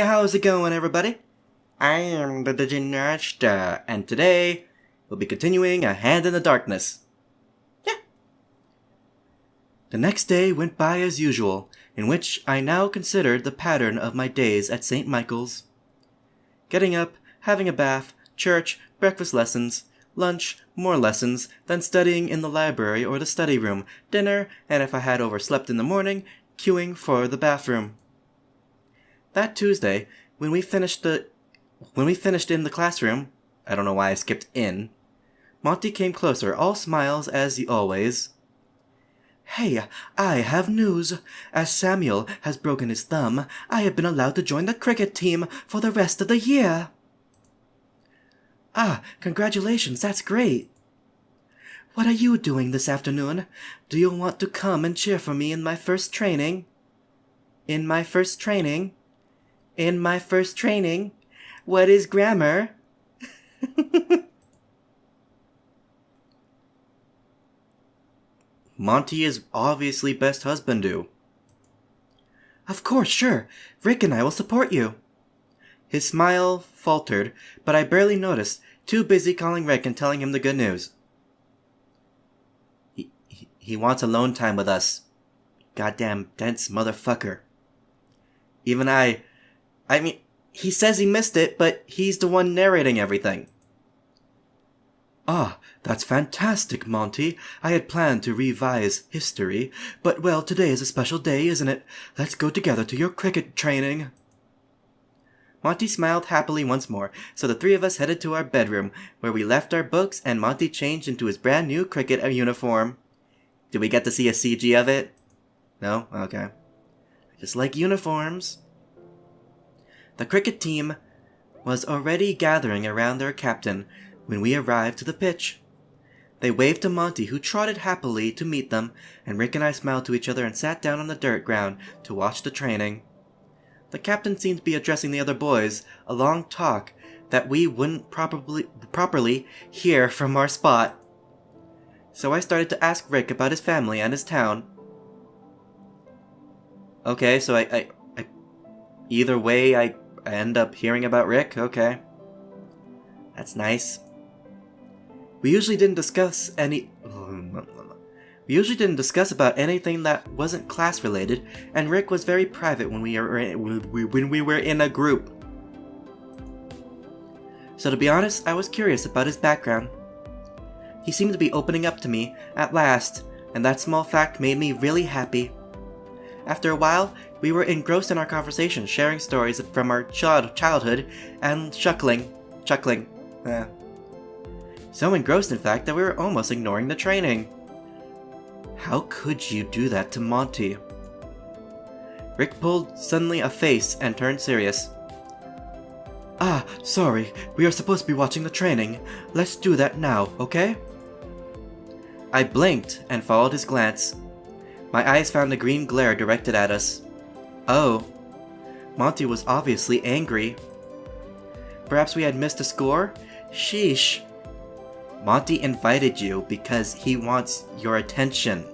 How's it going, everybody? I am the Diginerdster, and today we'll be continuing A Hand in the Darkness. Yeah. The next day went by as usual, in which I now considered the pattern of my days at St. Michael's. Getting up, having a bath, church, breakfast lessons, lunch, more lessons, then studying in the library or the study room, dinner, and if I had overslept in the morning, queuing for the bathroom. That Tuesday, when we finished in the classroom, I don't know why I skipped in, Monty came closer, all smiles as always. Hey, I have news. As Samuel has broken his thumb, I have been allowed to join the cricket team for the rest of the year. Ah, congratulations, that's great. What are you doing this afternoon? Do you want to come and cheer for me in my first training? In my first training? What is grammar? Monty is obviously best husbando. Of course, sure. Rick and I will support you. His smile faltered, but I barely noticed, too busy calling Rick and telling him the good news. He wants alone time with us. Goddamn dense motherfucker. Even I mean, he says he missed it, but he's the one narrating everything. Ah, that's fantastic, Monty. I had planned to revise history, but well, today is a special day, isn't it? Let's go together to your cricket training. Monty smiled happily once more, so the three of us headed to our bedroom, where we left our books and Monty changed into his brand new cricket uniform. Did we get to see a CG of it? No? Okay. I just like uniforms. The cricket team was already gathering around their captain when we arrived to the pitch. They waved to Monty, who trotted happily to meet them, and Rick and I smiled to each other and sat down on the dirt ground to watch the training. The captain seemed to be addressing the other boys, a long talk that we wouldn't properly hear from our spot. So I started to ask Rick about his family and his town. Okay, so I either way, I end up hearing about Rick? Okay. That's nice. We usually didn't discuss about anything that wasn't class related, and Rick was very private when we were in a group. So to be honest, I was curious about his background. He seemed to be opening up to me at last, and that small fact made me really happy. After a while, we were engrossed in our conversation, sharing stories from our childhood and chuckling. So engrossed, in fact, that we were almost ignoring the training. How could you do that to Monty? Rick pulled suddenly a face and turned serious. Ah, sorry, we are supposed to be watching the training. Let's do that now, okay? I blinked and followed his glance. My eyes found a green glare directed at us. Oh. Monty was obviously angry. Perhaps we had missed a score? Sheesh. Monty invited you because he wants your attention.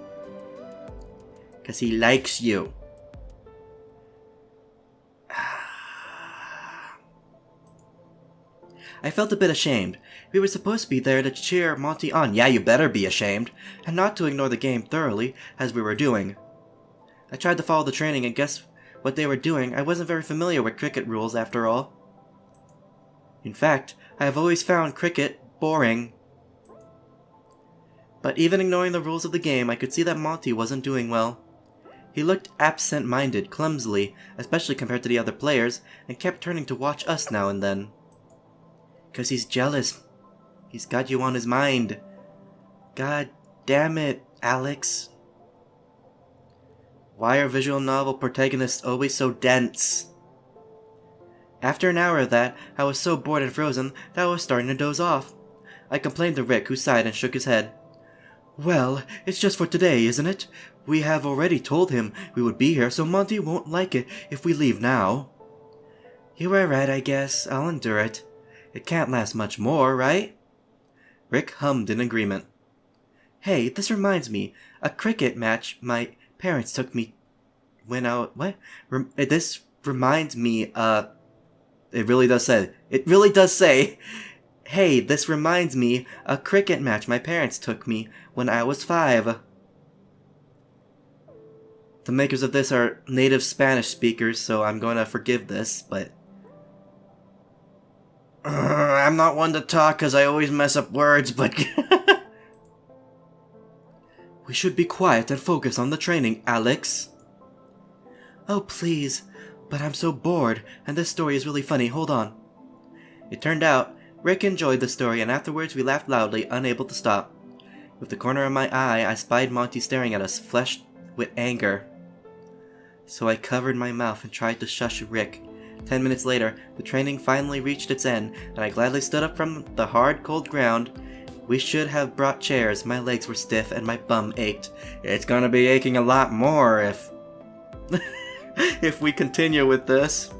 Because he likes you. I felt a bit ashamed. We were supposed to be there to cheer Monty on. Yeah, you better be ashamed. And not to ignore the game thoroughly, as we were doing. I tried to follow the training and guess what they were doing. I wasn't very familiar with cricket rules after all. In fact, I have always found cricket boring. But even ignoring the rules of the game, I could see that Monty wasn't doing well. He looked absent-minded, clumsily, especially compared to the other players, and kept turning to watch us now and then. 'Cause he's jealous. He's got you on his mind. God damn it, Alex. Why are visual novel protagonists always so dense? After an hour of that, I was so bored and frozen that I was starting to doze off. I complained to Rick, who sighed and shook his head. Well, it's just for today, isn't it? We have already told him we would be here, so Monty won't like it if we leave now. You are right, I guess. I'll endure it. It can't last much more, right? Rick hummed in agreement. Hey, this reminds me. A cricket match parents took me when I... What? This reminds me, It really does say, hey, this reminds me a cricket match my parents took me when I was 5. The makers of this are native Spanish speakers, so I'm going to forgive this, but I'm not one to talk because I always mess up words, but we should be quiet and focus on the training, Alex. Oh, please, but I'm so bored, and this story is really funny. Hold on. It turned out Rick enjoyed the story, and afterwards we laughed loudly, unable to stop. With the corner of my eye, I spied Monty staring at us, flushed with anger. So I covered my mouth and tried to shush Rick. 10 minutes later, the training finally reached its end, and I gladly stood up from the hard, cold ground. We should have brought chairs. My legs were stiff and my bum ached. It's gonna be aching a lot more if... if we continue with this.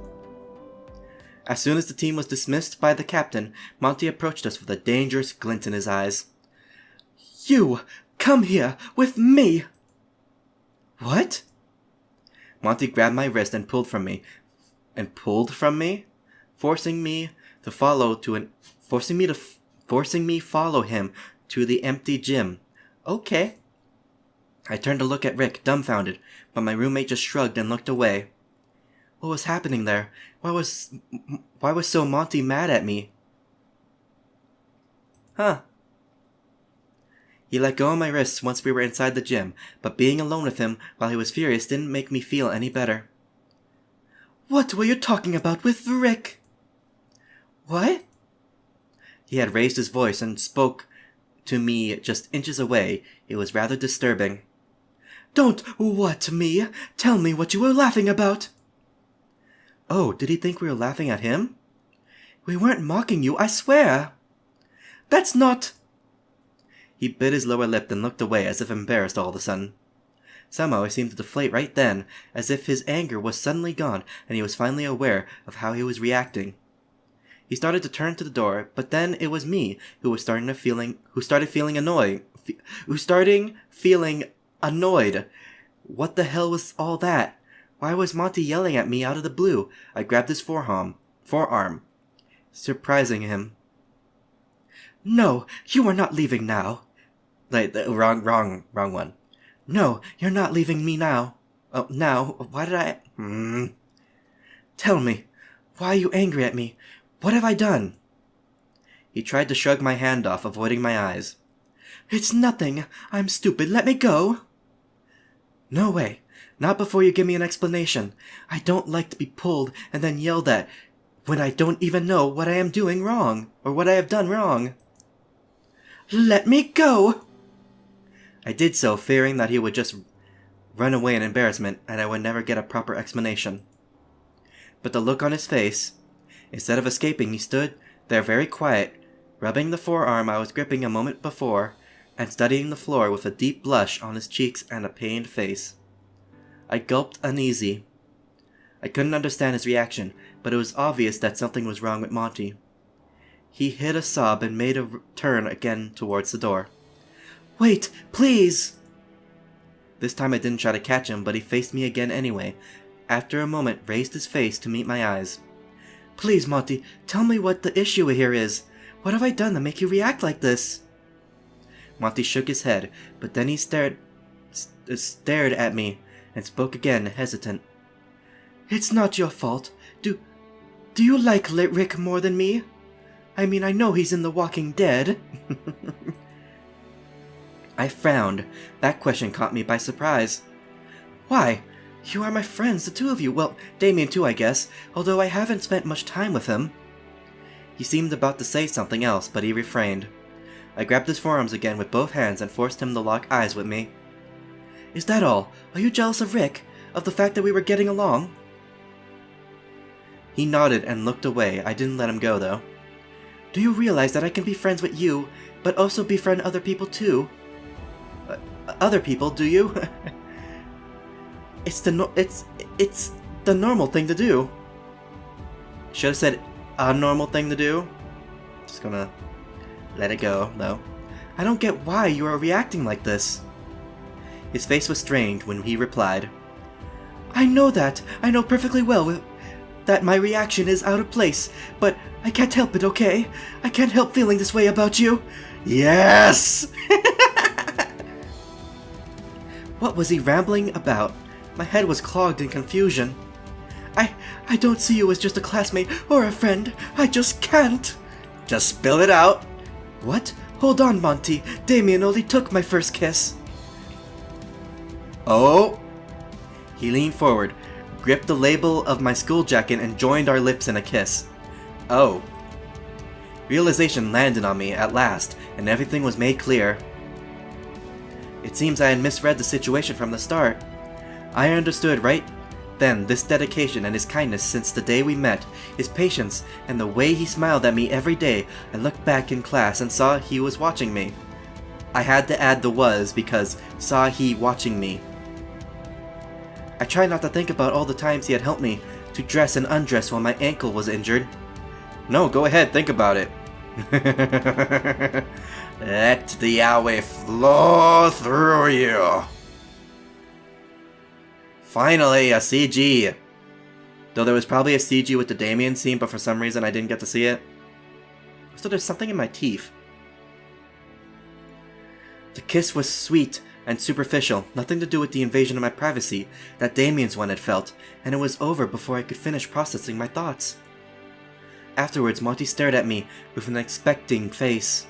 As soon as the team was dismissed by the captain, Monty approached us with a dangerous glint in his eyes. You! Come here! With me! What? Monty grabbed my wrist and pulled from me, forcing me follow him to the empty gym. Okay. I turned to look at Rick, dumbfounded, but my roommate just shrugged and looked away. What was happening there? Why was so Monty mad at me? Huh. He let go of my wrists once we were inside the gym, but being alone with him while he was furious didn't make me feel any better. What were you talking about with Rick? What? He had raised his voice and spoke to me just inches away. It was rather disturbing. Don't what me? Tell me what you were laughing about. Oh, did he think we were laughing at him? We weren't mocking you, I swear. That's not... He bit his lower lip and looked away as if embarrassed all of a sudden. Somehow he seemed to deflate right then, as if his anger was suddenly gone and he was finally aware of how he was reacting. He started to turn to the door, but then it was me who started feeling annoyed. What the hell was all that? Why was Monty yelling at me out of the blue? I grabbed his forearm, surprising him. No, you are not leaving now. Wrong one. No, you're not leaving me now. Oh, now? Why did I... Tell me, why are you angry at me? What have I done? He tried to shrug my hand off, avoiding my eyes. It's nothing. I'm stupid. Let me go. No way. Not before you give me an explanation. I don't like to be pulled and then yelled at when I don't even know what I am doing wrong, or what I have done wrong. Let me go! I did so, fearing that he would just run away in embarrassment and I would never get a proper explanation. But the look on his face, instead of escaping, he stood there very quiet, rubbing the forearm I was gripping a moment before, and studying the floor with a deep blush on his cheeks and a pained face. I gulped uneasy. I couldn't understand his reaction, but it was obvious that something was wrong with Monty. He hid a sob and made a turn again towards the door. Wait, please! This time I didn't try to catch him, but he faced me again anyway. After a moment, raised his face to meet my eyes. Please, Monty, tell me what the issue here is. What have I done to make you react like this? Monty shook his head, but then he stared at me and spoke again, hesitant. It's not your fault. Do you like Rick more than me? I mean, I know he's in The Walking Dead. I frowned. That question caught me by surprise. Why? You are my friends, the two of you. Well, Damien too, I guess, although I haven't spent much time with him. He seemed about to say something else, but he refrained. I grabbed his forearms again with both hands and forced him to lock eyes with me. Is that all? Are you jealous of Rick? Of the fact that we were getting along? He nodded and looked away. I didn't let him go, though. Do you realize that I can be friends with you, but also befriend other people too? Other people, do you? It's the normal thing to do. Should have said a normal thing to do. Just gonna let it go, though. I don't get why you are reacting like this. His face was strained when he replied. I know that. I know perfectly well. that my reaction is out of place, but I can't help it, okay? I can't help feeling this way about you. Yes! What was he rambling about? My head was clogged in confusion. I don't see you as just a classmate or a friend. I just can't. Just spill it out. What? Hold on, Monty. Damien only took my first kiss. Oh! He leaned forward, gripped the label of my school jacket, and joined our lips in a kiss. Oh. Realization landed on me at last, and everything was made clear. It seems I had misread the situation from the start. I understood right then this dedication and his kindness since the day we met, his patience, and the way he smiled at me every day. I looked back in class and saw he was watching me. I had to add the was because saw he watching me. I tried not to think about all the times he had helped me to dress and undress while my ankle was injured. No, go ahead, think about it. Let the Yahweh flow through you. Finally, a CG. Though there was probably a CG with the Damien scene, but for some reason I didn't get to see it. So there's something in my teeth. The kiss was sweet and superficial, nothing to do with the invasion of my privacy that Damien's one had felt, and it was over before I could finish processing my thoughts. Afterwards, Monty stared at me with an expecting face.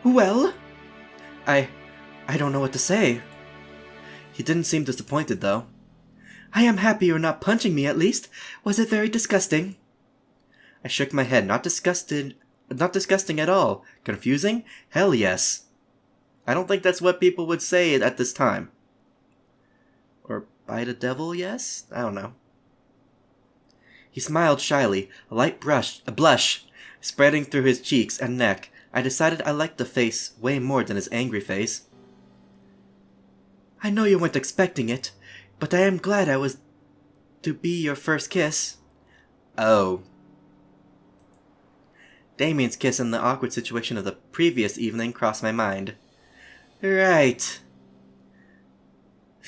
Well? I don't know what to say. He didn't seem disappointed, though. I am happy you're not punching me, at least. Was it very disgusting? I shook my head. Not disgusting at all. Confusing? Hell yes. I don't think that's what people would say at this time. Or by the devil, yes? I don't know. He smiled shyly, a light blush spreading through his cheeks and neck. I decided I liked the face way more than his angry face. I know you weren't expecting it, but I am glad I was to be your first kiss. Oh. Damien's kiss and the awkward situation of the previous evening crossed my mind. Right.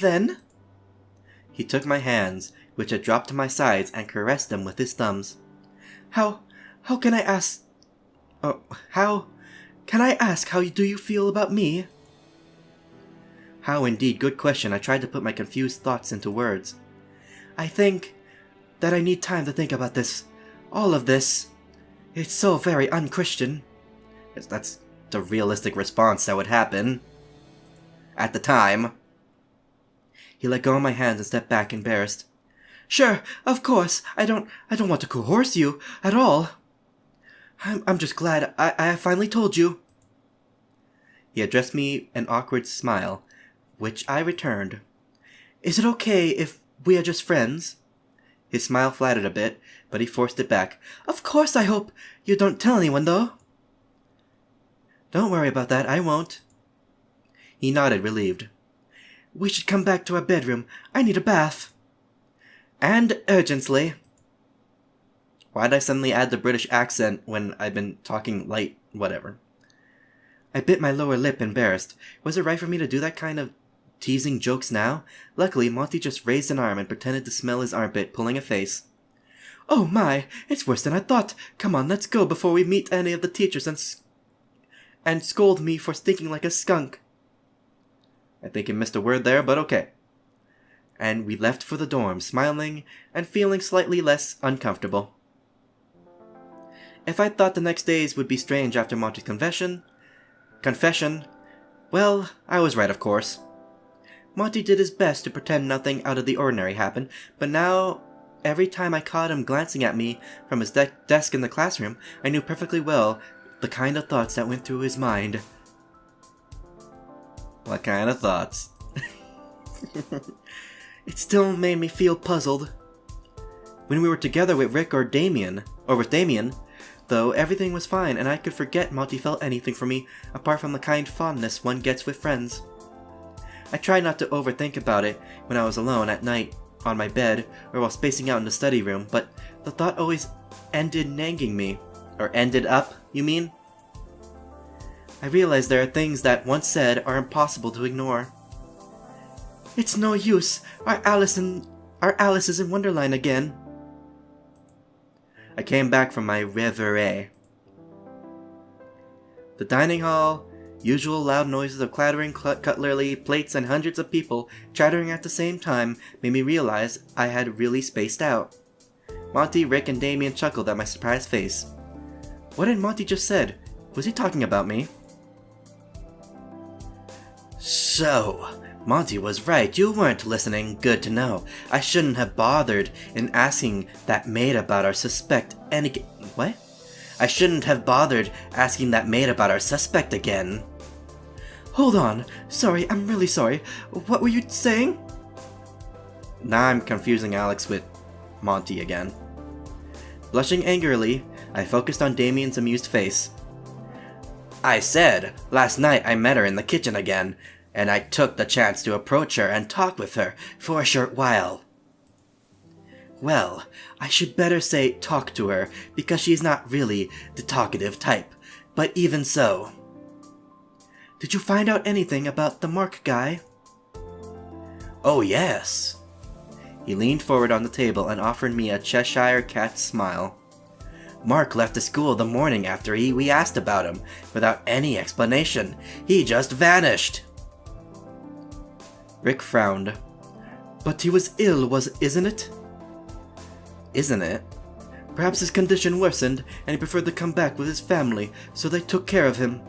Then? He took my hands, which had dropped to my sides, and caressed them with his thumbs. How can I ask... Oh, how... Can I ask how do you feel about me? How indeed, good question. I tried to put my confused thoughts into words. I think that I need time to think about this. All of this. It's so very un-Christian. Yes, that's the realistic response that would happen. At the time. He let go of my hands and stepped back, embarrassed. Sure, of course. I don't want to coerce you at all. I'm just glad I finally told you. He addressed me an awkward smile, which I returned. Is it okay if we are just friends? His smile flattered a bit, but he forced it back. Of course I hope you don't tell anyone, though. Don't worry about that, I won't. He nodded, relieved. We should come back to our bedroom. I need a bath. And urgently. Why'd I suddenly add the British accent when I've been talking light whatever? I bit my lower lip, embarrassed. Was it right for me to do that kind of teasing jokes now? Luckily, Monty just raised an arm and pretended to smell his armpit, pulling a face. Oh my, it's worse than I thought. Come on, let's go before we meet any of the teachers and scold me for stinking like a skunk. I think I missed a word there, but okay. And we left for the dorm, smiling and feeling slightly less uncomfortable. If I thought the next days would be strange after Monty's confession, well, I was right, of course. Monty did his best to pretend nothing out of the ordinary happened, but now, every time I caught him glancing at me from his desk in the classroom, I knew perfectly well the kind of thoughts that went through his mind. What kind of thoughts? It still made me feel puzzled. When we were together with Rick or Damien, though, everything was fine, and I could forget Monty felt anything for me, apart from the kind fondness one gets with friends. I tried not to overthink about it when I was alone at night, on my bed, or while spacing out in the study room, but the thought always ended nagging me. Or ended up, you mean? I realized there are things that, once said, are impossible to ignore. It's no use. Our Alice is in Wonderland again. I came back from my reverie. The dining hall, usual loud noises of clattering cutlery, plates, and hundreds of people chattering at the same time made me realize I had really spaced out. Monty, Rick, and Damien chuckled at my surprised face. What had Monty just said? Was he talking about me? So, Monty was right. You weren't listening. Good to know. I shouldn't have bothered in asking that maid about our suspect What? I shouldn't have bothered asking that maid about our suspect again. Hold on. Sorry, I'm really sorry. What were you saying? Now I'm confusing Alex with Monty again. Blushing angrily, I focused on Damien's amused face. I said, last night I met her in the kitchen again, and I took the chance to approach her and talk with her for a short while. Well, I should better say talk to her, because she's not really the talkative type, but even so. Did you find out anything about the Mark guy? Oh yes. He leaned forward on the table and offered me a Cheshire Cat smile. Mark left the school the morning after we asked about him, without any explanation. He just vanished. Rick frowned. But he was ill, isn't it? Isn't it? Perhaps his condition worsened, and he preferred to come back with his family, so they took care of him.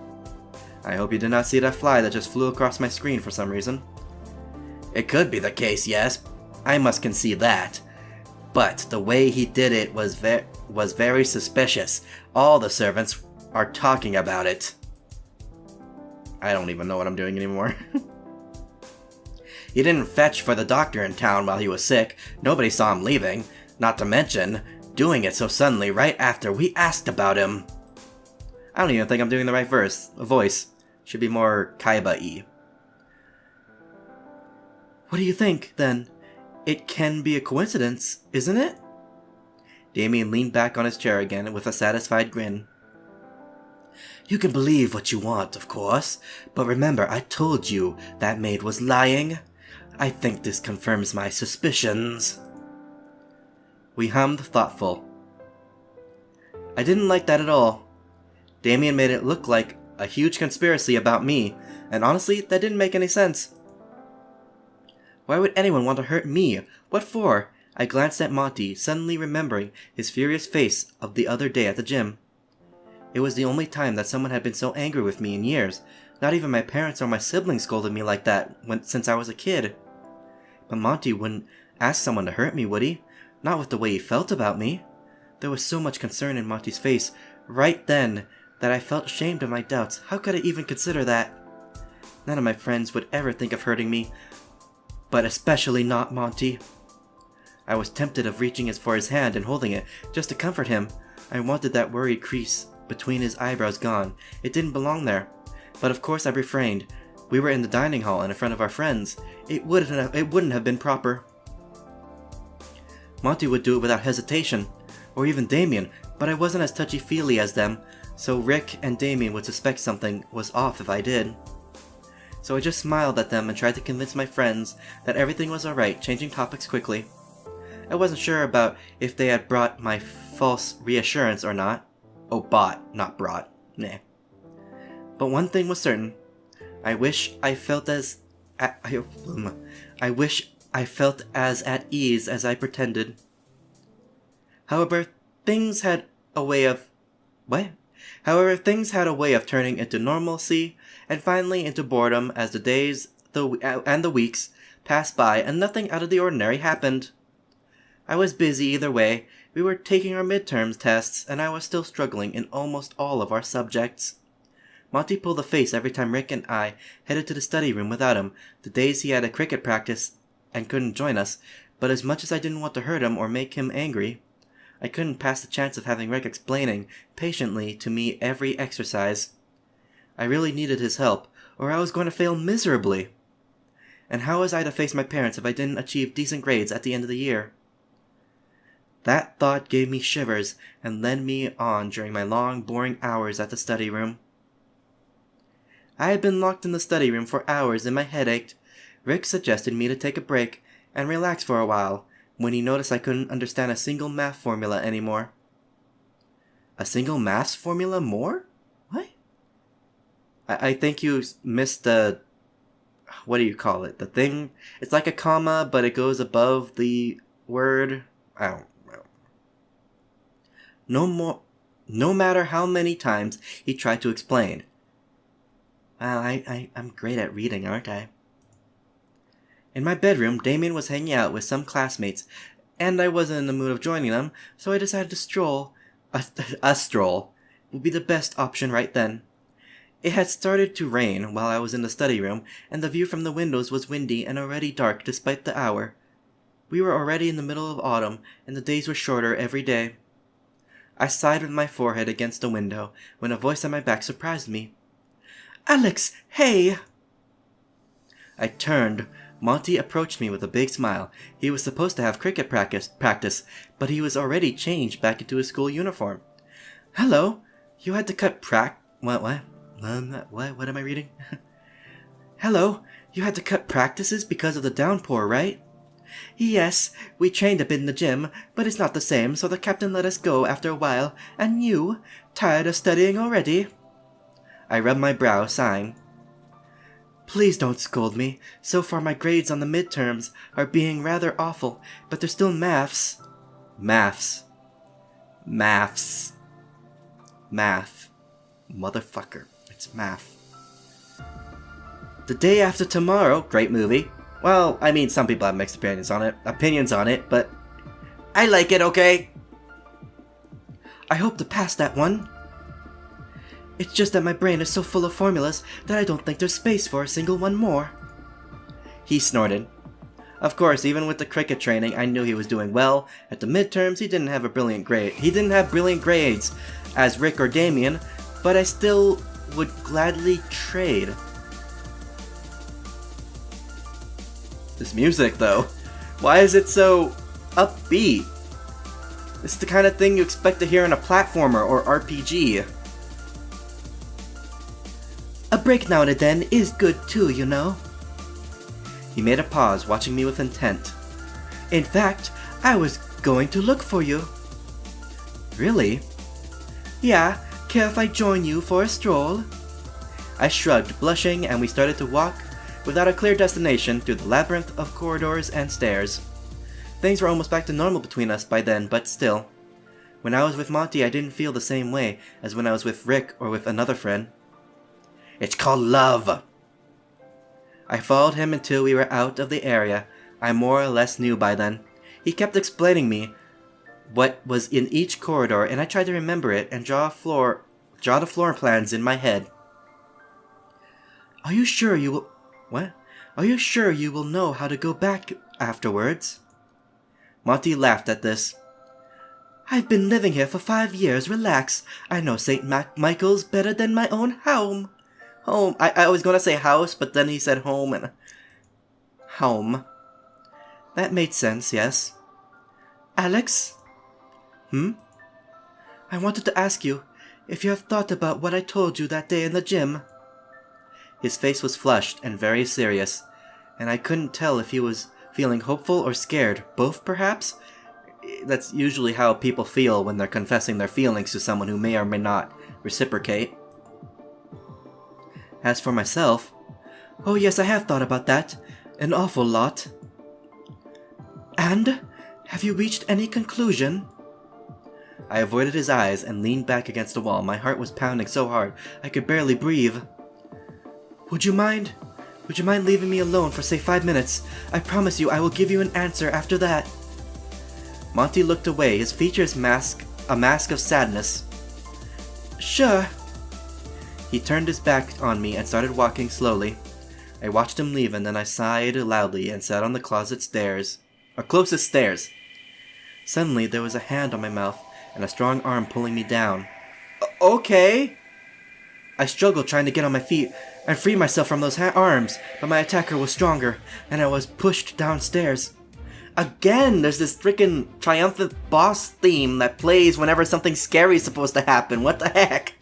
I hope you did not see that fly that just flew across my screen for some reason. It could be the case, yes. I must concede that. But the way he did it was very suspicious. All the servants are talking about it. I don't even know what I'm doing anymore. He didn't fetch for the doctor in town while he was sick. Nobody saw him leaving. Not to mention, doing it so suddenly right after we asked about him. I don't even think I'm doing the right voice. Should be more Kaiba-y. What do you think, then? It can be a coincidence, isn't it? Damien leaned back on his chair again with a satisfied grin. You can believe what you want, of course, but remember I told you that maid was lying. I think this confirms my suspicions. We hummed, thoughtful. I didn't like that at all. Damien made it look like a huge conspiracy about me, and honestly, that didn't make any sense. Why would anyone want to hurt me? What for? I glanced at Monty, suddenly remembering his furious face of the other day at the gym. It was the only time that someone had been so angry with me in years. Not even my parents or my siblings scolded me like that since I was a kid. But Monty wouldn't ask someone to hurt me, would he? Not with the way he felt about me. There was so much concern in Monty's face right then that I felt ashamed of my doubts. How could I even consider that? None of my friends would ever think of hurting me, but especially not Monty. I was tempted of reaching for his hand and holding it, just to comfort him. I wanted that worried crease between his eyebrows gone. It didn't belong there. But of course I refrained. We were in the dining hall and in front of our friends. It wouldn't have been proper. Monty would do it without hesitation, or even Damien, but I wasn't as touchy-feely as them, so Rick and Damien would suspect something was off if I did. So I just smiled at them and tried to convince my friends that everything was alright, changing topics quickly. I wasn't sure about if they had brought my false reassurance or not. Oh, bought, not brought. Nah. But one thing was certain. I wish I felt as at ease as I pretended. However, things had a way of turning into normalcy and finally into boredom as the days and the weeks passed by and nothing out of the ordinary happened. I was busy either way. We were taking our midterms tests and I was still struggling in almost all of our subjects. Monty pulled a face every time Rick and I headed to the study room without him, the days he had a cricket practice and couldn't join us, but as much as I didn't want to hurt him or make him angry, I couldn't pass the chance of having Rick explaining patiently to me every exercise. I really needed his help, or I was going to fail miserably. And how was I to face my parents if I didn't achieve decent grades at the end of the year? That thought gave me shivers and led me on during my long, boring hours at the study room. I had been locked in the study room for hours and my head ached. Rick suggested me to take a break and relax for a while when he noticed I couldn't understand a single math formula anymore. A single mass formula more? What? I think you missed the... What do you call it? The thing? It's like a comma, but it goes above the word. I don't know. No matter how many times he tried to explain. Well, I'm great at reading, aren't I? In my bedroom, Damien was hanging out with some classmates, and I wasn't in the mood of joining them, so I decided to stroll. A stroll would be the best option right then. It had started to rain while I was in the study room, and the view from the windows was windy and already dark despite the hour. We were already in the middle of autumn, and the days were shorter every day. I sighed with my forehead against the window when a voice at my back surprised me. "Alex, hey!" I turned. Monty approached me with a big smile. He was supposed to have cricket practice, but he was already changed back into his school uniform. "Hello, you had to cut What am I reading? Hello, you had to cut practices because of the downpour, right?" "Yes, we trained a bit in the gym, but it's not the same, so the captain let us go after a while. And you? Tired of studying already?" I rubbed my brow, sighing. "Please don't scold me. So far my grades on the midterms are being rather awful, but there's still maths." Maths. Math. Motherfucker. It's math. "The day after tomorrow," great movie. Well, I mean, some people have mixed opinions on it, but I like it, okay? "I hope to pass that one." "It's just that my brain is so full of formulas that I don't think there's space for a single one more." He snorted. Of course, even with the cricket training, I knew he was doing well. At the midterms, he didn't have a brilliant grade. He didn't have brilliant grades as Rick or Damien, but I still would gladly trade. This music, though. Why is it so upbeat? This is the kind of thing you expect to hear in a platformer or RPG. "A break now and then is good too, you know." He made a pause, watching me with intent. "In fact, I was going to look for you." "Really?" "Yeah, care if I join you for a stroll?" I shrugged, blushing, and we started to walk without a clear destination through the labyrinth of corridors and stairs. Things were almost back to normal between us by then, but still. When I was with Monty, I didn't feel the same way as when I was with Rick or with another friend. "It's called love." I followed him until we were out of the area I more or less knew by then. He kept explaining me what was in each corridor, and I tried to remember it and draw the floor plans in my head. Are you sure you will know how to go back afterwards?" Monty laughed at this. "I've been living here for 5 years, relax. I know St. Michael's better than my own home." Home. I was gonna say house, but then he said home and... Home. That made sense, yes. "Alex?" "I wanted to ask you if you have thought about what I told you that day in the gym." His face was flushed and very serious, and I couldn't tell if he was feeling hopeful or scared, both perhaps? That's usually how people feel when they're confessing their feelings to someone who may or may not reciprocate. As for myself, "Oh yes, I have thought about that. An awful lot." "And? Have you reached any conclusion?" I avoided his eyes and leaned back against the wall. My heart was pounding so hard I could barely breathe. Would you mind leaving me alone for say 5 minutes? I promise you I will give you an answer after that." Monty looked away, his features a mask of sadness. "Sure." He turned his back on me and started walking slowly. I watched him leave, and then I sighed loudly and sat on the closest stairs. Suddenly there was a hand on my mouth and a strong arm pulling me down. "Okay." I struggled trying to get on my feet and free myself from those arms, but my attacker was stronger, and I was pushed downstairs. Again, there's this freaking triumphant boss theme that plays whenever something scary is supposed to happen. What the heck?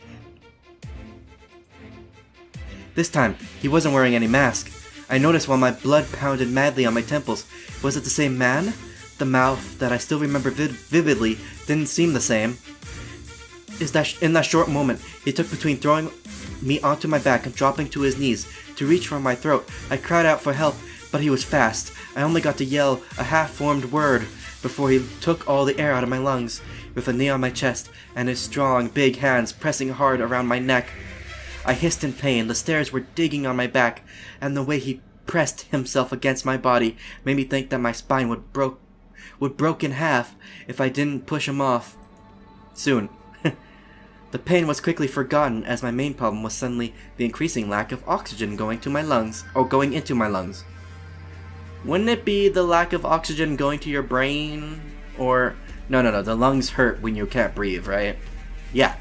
This time, he wasn't wearing any mask. I noticed while my blood pounded madly on my temples. Was it the same man? The mouth that I still remember vividly didn't seem the same. in that short moment he took between throwing me onto my back and dropping to his knees to reach for my throat. I cried out for help, but he was fast. I only got to yell a half-formed word before he took all the air out of my lungs, with a knee on my chest and his strong, big hands pressing hard around my neck. I hissed in pain. The stairs were digging on my back, and the way he pressed himself against my body made me think that my spine would broke in half if I didn't push him off soon. The pain was quickly forgotten, as my main problem was suddenly the increasing lack of oxygen going into my lungs. Wouldn't it be the lack of oxygen going to your brain? Or no, the lungs hurt when you can't breathe, right? Yeah.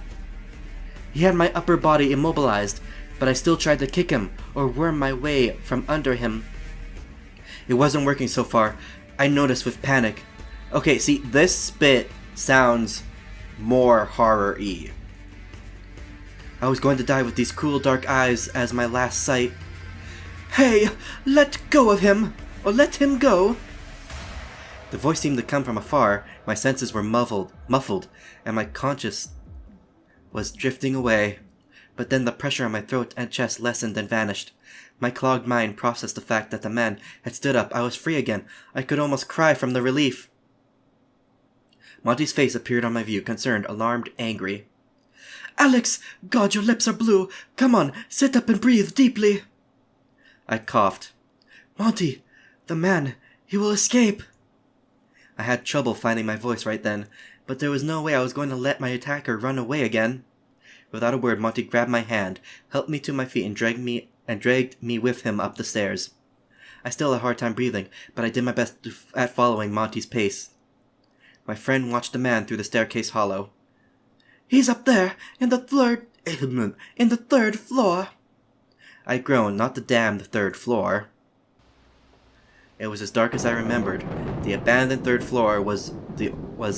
He had my upper body immobilized, but I still tried to kick him or worm my way from under him. It wasn't working so far, I noticed with panic. Okay, see, this bit sounds more horror-y. I was going to die with these cruel dark eyes as my last sight. Hey, let go of him! Or let him go! The voice seemed to come from afar. My senses were muffled, and my conscience was drifting away. But then the pressure on my throat and chest lessened and vanished. My clogged mind processed the fact that the man had stood up. I was free again. I could almost cry from the relief. Monty's face appeared on my view, concerned, alarmed, angry. Alex! God, your lips are blue! Come on, sit up and breathe deeply! I coughed. Monty! The man! He will escape! I had trouble finding my voice right then, but there was no way I was going to let my attacker run away again. Without a word, Monty grabbed my hand, helped me to my feet, and dragged me with him up the stairs. I still had a hard time breathing, but I did my best at following Monty's pace. My friend watched the man through the staircase hollow. He's up there, in the third floor. I groaned, not the damned third floor. It was as dark as I remembered. The abandoned third floor was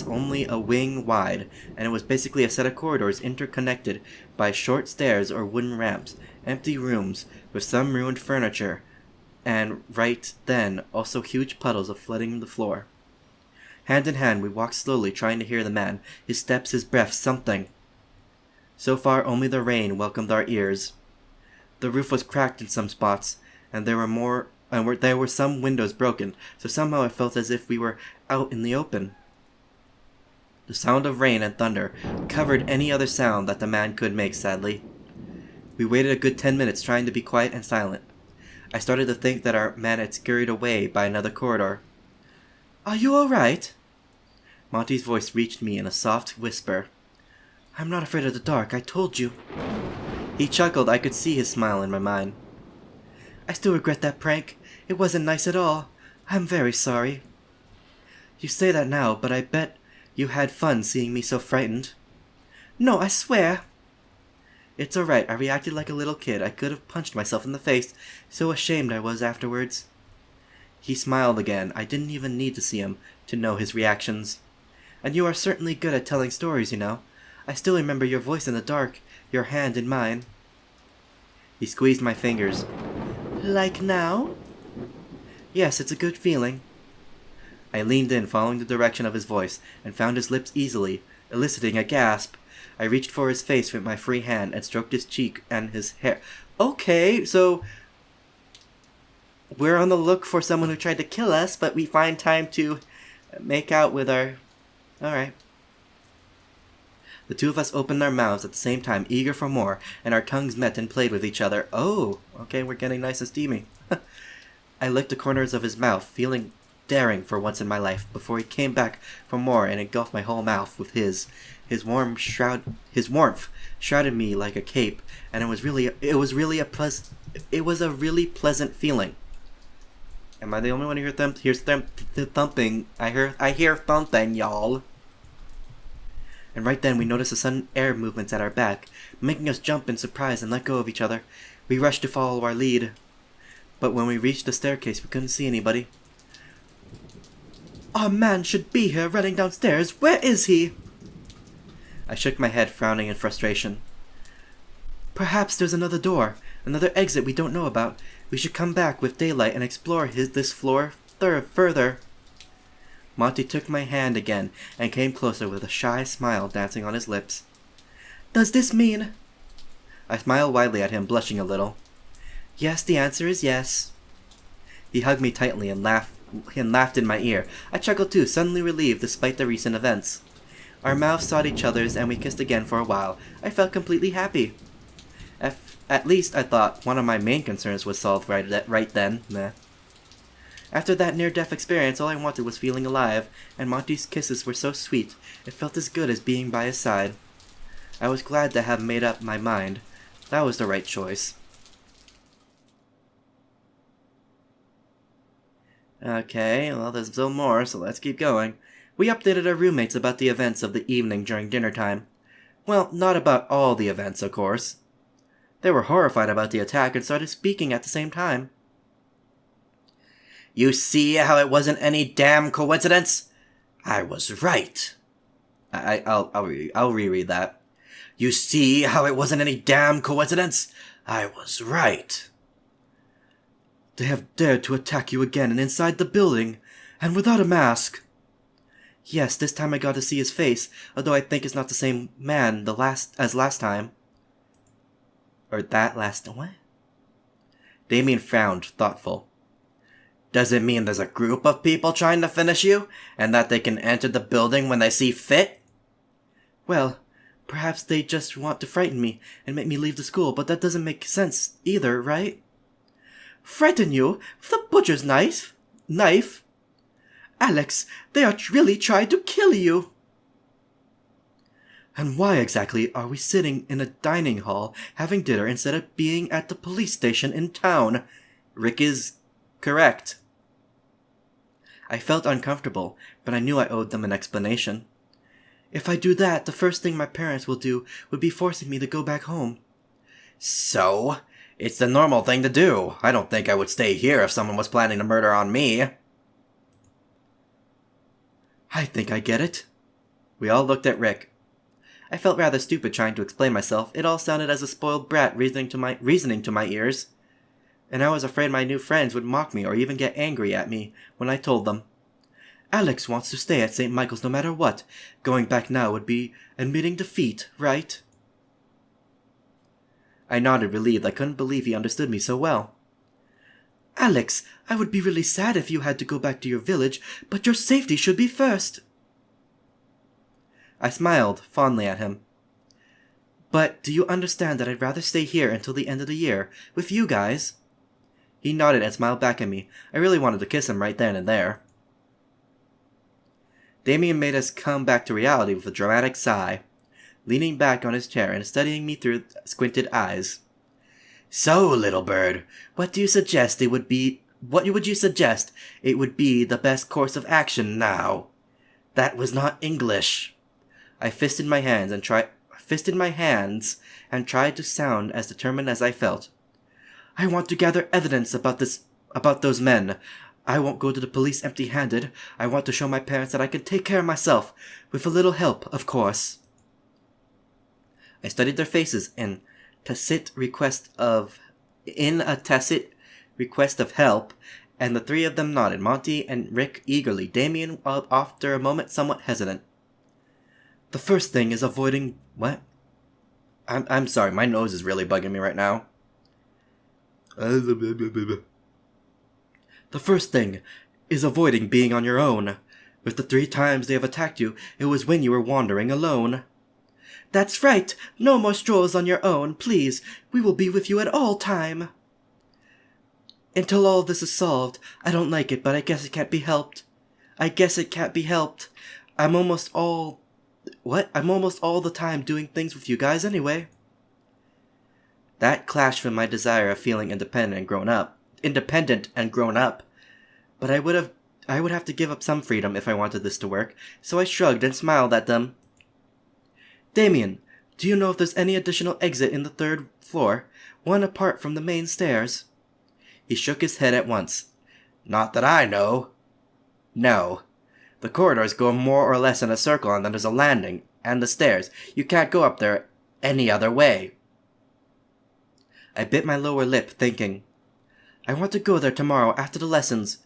only a wing wide, and it was basically a set of corridors interconnected by short stairs or wooden ramps, empty rooms with some ruined furniture, and right then also huge puddles of flooding the floor. Hand in hand, we walked slowly, trying to hear the man, his steps, his breath, something. So far, only the rain welcomed our ears. The roof was cracked in some spots, and there were some windows broken, so somehow I felt as if we were out in the open. The sound of rain and thunder covered any other sound that the man could make, sadly. We waited a good 10 minutes, trying to be quiet and silent. I started to think that our man had scurried away by another corridor. Are you all right? Monty's voice reached me in a soft whisper. I'm not afraid of the dark, I told you. He chuckled. I could see his smile in my mind. I still regret that prank. It wasn't nice at all. I'm very sorry. You say that now, but I bet you had fun seeing me so frightened. No, I swear. It's alright, I reacted like a little kid. I could have punched myself in the face, so ashamed I was afterwards. He smiled again. I didn't even need to see him to know his reactions. And you are certainly good at telling stories, you know. I still remember your voice in the dark, your hand in mine. He squeezed my fingers. Like now? Yes, it's a good feeling. I leaned in, following the direction of his voice, and found his lips easily, eliciting a gasp. I reached for his face with my free hand and stroked his cheek and his hair. Okay, so we're on the look for someone who tried to kill us, but we find time to make out with our... Alright. The two of us opened our mouths at the same time, eager for more, and our tongues met and played with each other. Oh, okay, we're getting nice and steamy. I licked the corners of his mouth, feeling daring for once in my life, before he came back for more and engulfed my whole mouth with his. His warmth shrouded me like a cape, and it was a really pleasant feeling. Am I the only one who hears thumping? I hear thumping, y'all. And right then we noticed a sudden air movements at our back, making us jump in surprise and let go of each other. We rushed to follow our lead, but when we reached the staircase we couldn't see anybody. Our man should be here, running downstairs. Where is he? I shook my head, frowning in frustration. Perhaps there's another door, another exit we don't know about. We should come back with daylight and explore this floor further. Monty took my hand again and came closer with a shy smile dancing on his lips. Does this mean... I smiled widely at him, blushing a little. Yes, the answer is yes. He hugged me tightly and laughed in my ear. I chuckled too, suddenly relieved despite the recent events. Our mouths sought each other's and we kissed again for a while. I felt completely happy. At least, I thought, one of my main concerns was solved right then. Meh. After that near-death experience, all I wanted was feeling alive, and Monty's kisses were so sweet, it felt as good as being by his side. I was glad to have made up my mind. That was the right choice. Okay, well, there's still more, so let's keep going. We updated our roommates about the events of the evening during dinner time. Well, not about all the events, of course. They were horrified about the attack and started speaking at the same time. You see how it wasn't any damn coincidence? I was right. I'll reread that. You see how it wasn't any damn coincidence? I was right. They have dared to attack you again and inside the building, and without a mask. Yes, this time I got to see his face, although I think it's not the same man as last time. Or that last... what? Damien frowned, thoughtful. Does it mean there's a group of people trying to finish you, and that they can enter the building when they see fit? Well, perhaps they just want to frighten me and make me leave the school, but that doesn't make sense either, right? Frighten you? With a butcher's knife? Alex, they are really trying to kill you! And why exactly are we sitting in a dining hall having dinner instead of being at the police station in town? Rick is correct. I felt uncomfortable, but I knew I owed them an explanation. If I do that, the first thing my parents will do would be forcing me to go back home. So? It's the normal thing to do. I don't think I would stay here if someone was planning a murder on me. I think I get it. We all looked at Rick. I felt rather stupid trying to explain myself. It all sounded as a spoiled brat reasoning to my ears. And I was afraid my new friends would mock me or even get angry at me when I told them. Alex wants to stay at St. Michael's no matter what. Going back now would be admitting defeat, right? I nodded, relieved. I couldn't believe he understood me so well. Alex, I would be really sad if you had to go back to your village, but your safety should be first. I smiled fondly at him. But do you understand that I'd rather stay here until the end of the year, with you guys? He nodded and smiled back at me. I really wanted to kiss him right then and there. Damien made us come back to reality with a dramatic sigh, leaning back on his chair and studying me through squinted eyes. So, little bird, what would you suggest it would be the best course of action now? That was not English. I fisted my hands and tried to sound as determined as I felt. I want to gather evidence about those men. I won't go to the police empty-handed. I want to show my parents that I can take care of myself, with a little help, of course. I studied their faces in a tacit request of help, and the three of them nodded, Monty and Rick eagerly, Damien after a moment somewhat hesitant. The first thing is avoiding... what? I'm sorry, my nose is really bugging me right now. The first thing is avoiding being on your own. With the 3 times they have attacked you, it was when you were wandering alone. That's right! No more strolls on your own, please. We will be with you at all time. Until all this is solved, I don't like it, but I guess it can't be helped. I'm almost all the time doing things with you guys anyway. That clashed with my desire of feeling independent and grown up. But I would have to give up some freedom if I wanted this to work, so I shrugged and smiled at them. Damien, do you know if there's any additional exit in the 3rd floor, one apart from the main stairs? He shook his head at once. Not that I know. No. The corridors go more or less in a circle, and then there's a landing, and the stairs. You can't go up there any other way. I bit my lower lip, thinking, I want to go there tomorrow after the lessons,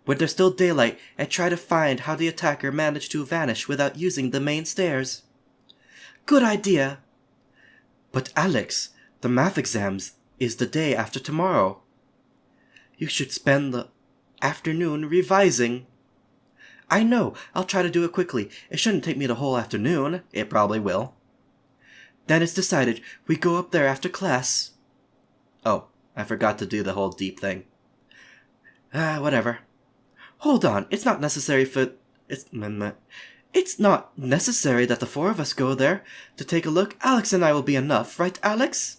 when there's still daylight, and try to find how the attacker managed to vanish without using the main stairs. Good idea. But Alex, the math exams is the day after tomorrow. You should spend the afternoon revising. I know, I'll try to do it quickly. It shouldn't take me the whole afternoon. It probably will. Then it's decided. We go up there after class. Oh, I forgot to do the whole deep thing. Whatever. Hold on, it's not necessary It's not necessary that the four of us go there to take a look. Alex and I will be enough, right, Alex?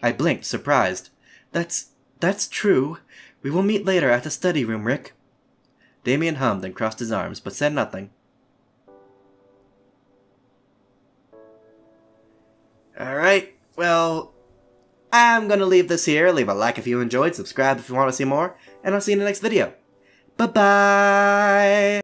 I blinked, surprised. That's true. We will meet later at the study room, Rick. Damien hummed and crossed his arms, but said nothing. Alright, well, I'm gonna leave this here. Leave a like if you enjoyed, subscribe if you want to see more, and I'll see you in the next video. Bye-bye!